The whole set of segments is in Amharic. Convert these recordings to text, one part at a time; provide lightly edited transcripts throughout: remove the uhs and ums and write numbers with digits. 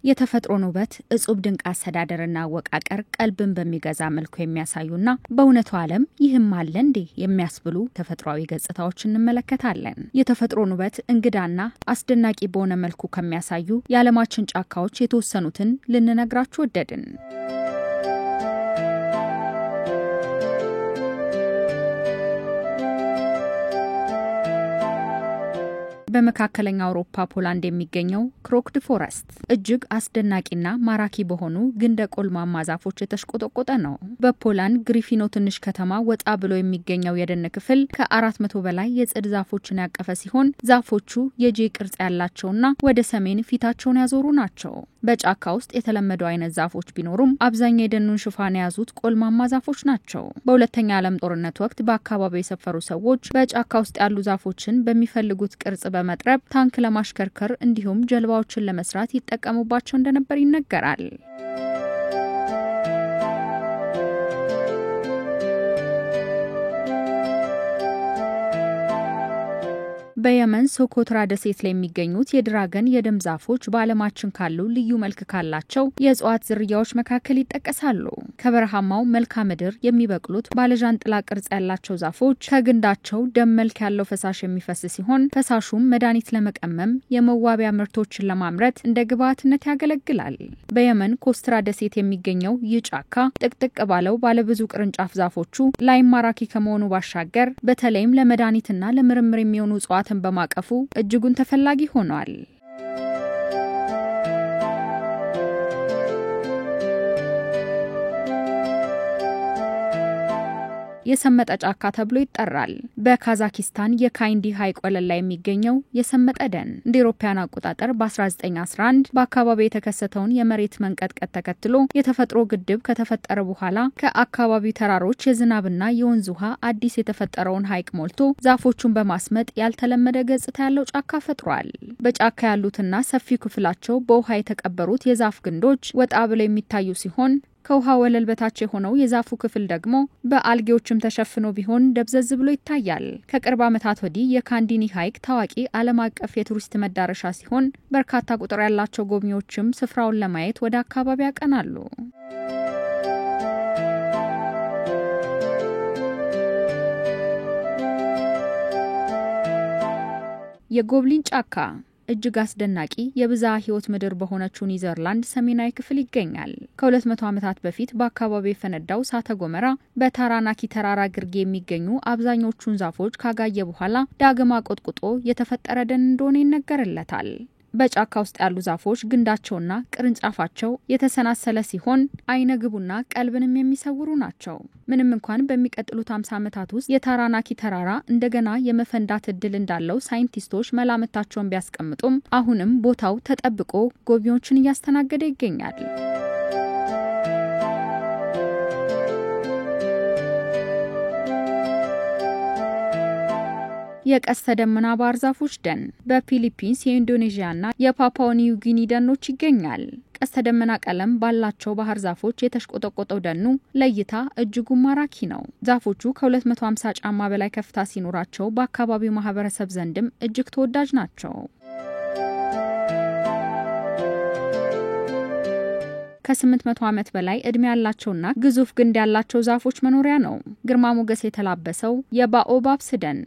የተፈጥሮን ውበት እጹብ ድንቅ አስተዳደርና አወቃቀር ቀልብን በሚገዛ መልኩ የሚያሳዩና በእውነቱ ዓለም ይህም አለ እንዴ የሚያስብሉ ተፈጥሯዊ ገጽታዎችን እንመለከታለን። የተፈጥሮን ውበት እንግዳና አስደናቂ በሆነ መልኩ ከሚያሳዩ የዓለማችን ጫካዎች የተወሰኑትን ልንነግራችሁ ወደድን። በመካከለኛ አውሮፓ ፖላንድ የሚገኘው ክሮክድ ፎረስት እጅግ አስደናቂና ማራኪ በሆኑ ግንደ ቆልማማ ዛፎች የተሽቆጠቆጠ ነው። በፖላንድ ግሪፊኖ ትንሽ ከተማ ወጣ ብሎ የሚገኘው የደን ክፍል ከ400 በላይ የጽድ ዛፎችን ያቀፈ ሲሆን ዛፎቹ የጄ ቅርጽ ያላቸውና ወደ ሰሜን ፊታቸውን ያዞሩ ናቸው። በጫካ ውስጥ የተለመደው አይነት ዛፎች ቢኖሩም አብዛኛው የደኑን ሽፋን የያዙት ቆልማማ ዛፎች ናቸው። በሁለተኛ ዓለም ጦርነት ወቅት በአካባቢው የሰፈሩ ሰዎች በጫካ ውስጥ ያሉ ዛፎችን በሚፈልጉት ቅርጽ በመጥረብ ታንክ ለማሽከርከር እንዲሁም ጀልባዎችን ለመስራት ይጠቀሙባቸው እንደነበር ይነገራል። በየመን ሶኮትራ ደሴት ላይ የሚገኙት የድራገን የደም ዛፎች በዓለማችን ካሉ ልዩ መልክ ካላቸው የእጽዋት ዝርያዎች መካከል ይጠቀሳሉ። ከበረሃማው መልክዓ ምድር የሚበቅሉት ባለዣንጥላ ቅርጽ ያላቸው ዛፎች ከግንዳቸው ደም መልክ ያለው ፈሳሽ የሚፈስ ሲሆን ፈሳሹም መድኃኒት ለመቀመም የመዋቢያ ምርቶችን ለማምረት እንደ ግብዓትነት ያገለግላል። በየመን ኮስትራ ደሴት የሚገኘው ይህ ጫካ ጥቅጥቅ ባለው ባለብዙ ቅርንጫፍ ዛፎቹ ላይም ማራኪ ከመሆኑ ባሻገር በተለይም ለመድኃኒትና ለምርምር የሚሆኑ እጽዋት በማቀፉ እጅጉን ተፈላጊ ሆኗል። የሰመጠ ጫካ ተብሎ ይጠራል። በካዛኪስታን የካይንዲ ሐይቅ ወለል ላይ የሚገኘው የሰመጠ ደን እንደ አውሮፓውያን አቆጣጠር በ1911 በአካባቢው የተከሰተውን የመሬት መንቀጥቀጥ ተከትሎ የተፈጥሮ ግድብ ከተፈጠረ በኋላ ከአካባቢው ተራሮች የዝናብና የወንዝ ውሃ አዲስ የተፈጠረውን ሐይቅ ሞልቶ ዛፎቹን በማስመጥ ያልተለመደ ገጽታ ያለው ጫካ ፈጥሯል። በጫካ ያሉትና ሰፊው ክፍላቸው በውሃ የተቀበሩት የዛፍ ግንዶች ወጣ ብለው የሚታዩ ሲሆን ከውሃ ወለል በታች የሆነው የዛፉ ክፍል ደግሞ በአልጌዎችም ተሸፍኖ ቢሆን ደብዘዝ ብሎ ይታያል። ከቅርብ ዓመታት ወዲህ የካንዲኒ ሐይቅ ታዋቂ ዓለም አቀፍ የቱሪስት መዳረሻ ሲሆን በርካታ ቁጥር ያላቸው ጎብኚዎችም ስፍራውን ለማየት ወደ አካባቢ ያቀናሉ። የጎብሊን ጫካ እጅግ አስደናቂ የብዝሃ ሕይወት ምድር በሆነችው ኒዘርላንድ ሰሜናዊ ክፍል ይገኛል። ከ200 ዓመታት በፊት በአካባቢው የፈነዳው እሳተ ገሞራ በታራናኪ ተራራ ግርጌ የሚገኙ አብዛኞቹን ዛፎች ካጋየ በኋላ ዳግም አቆጥቁጦ የተፈጠረ ደን እንደሆነ ይነገርለታል። በጫካ ውስጥ ያሉ ዛፎች ግንዳቸውና ቅርንጫፋቸው የተሰናሰለ ሲሆን አይነ ግቡና ቀልብንም የሚሰውሩ ናቸው። ምንም እንኳን በሚቀጥሉት 50 ዓመታት ውስጥ የታራናኪ ተራራ እንደገና የመፈንዳት እድል እንዳለው ሳይንቲስቶች መላምታቸውን ቢያስቀምጡም አሁንም ቦታው ተጠብቆ ጎብኚዎችን እያስተናገደ ይገኛል። የቀስተ ደመና ባህር ዛፎች ደን በፊሊፒንስ የኢንዶኔዥያና የፓፑዋ ኒው ጊኒ ደኖች ይገኛል። ቀስተ ደመና ቀለም ባላቸው ባህር ዛፎች የተሽቆጠቆጠው ደኑ ለእይታ እጅጉን ማራኪ ነው። ዛፎቹ ከ250 ጫማ በላይ ከፍታ ሲኖራቸው በአካባቢው ማህበረሰብ ዘንድም እጅግ ተወዳጅ ናቸው። ከ800 ዓመት በላይ እድሜ ያላቸውና ግዙፍ ግንድ ያላቸው ዛፎች መኖሪያ ነው። ግርማ ሞገስ የተላበሰው የባኦባብስ ደን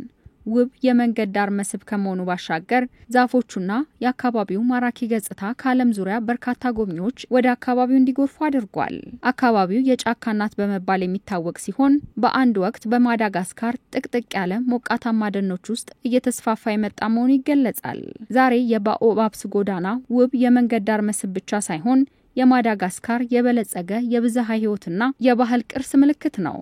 ውብ የመንገድ ዳር መስህብ ከመሆኑ ባሻገር ዛፎቹና የአካባቢው ማራኪ ገጽታ ከዓለም ዙሪያ በርካታ ጎብኚዎች ወደ አካባቢው እንዲጎርፉ አድርጓል። አካባቢው የጫካ እናት በመባል የሚታወቅ ሲሆን በአንድ ወቅት በማዳጋስካር ጥቅጥቅ ያለ ሞቃታማ ደኖች ውስጥ እየተስፋፋ የመጣ መሆኑ ይገለጻል። ዛሬ የባኦባብስ ጎዳና ውብ የመንገድ ዳር መስህብ ብቻ ሳይሆን የማዳጋስካር የበለጸገ የብዝሃ ሕይወትና የባህል ቅርስ ምልክት ነው።